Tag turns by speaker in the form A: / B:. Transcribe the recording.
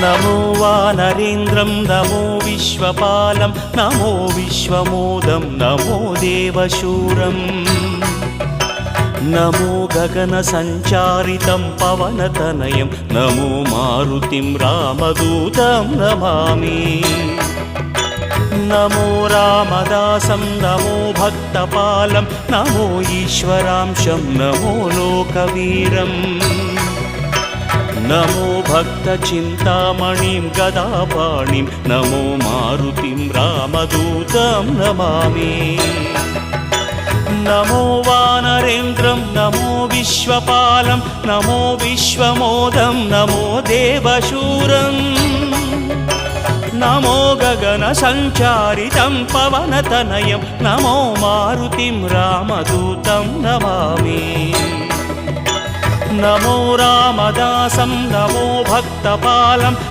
A: नमो वानरेन्द्रं नमो विश्वपालं नमो विश्वमोदं नमो देवशूरम् नमो गगनसञ्चारितं पवनतनयं नमो मारुतिं रामदूतं Namami नमो रामदासं नमो भक्तपालं नमो ईश्वरांशं नमो लोकवीरम् नमो भक्तचिन्तामणिं गदापाणिं नमो मारुतिं रामदूतं Namami नमो वानरेन्द्रं नमो विश्वपालं नमो विश्वमोदं नमो देवशूरम् नमो गगनसञ्चारितं पवनतनयं नमो मारुतिं रामदूतं Namami नमो रामदासं नमो भक्तपालं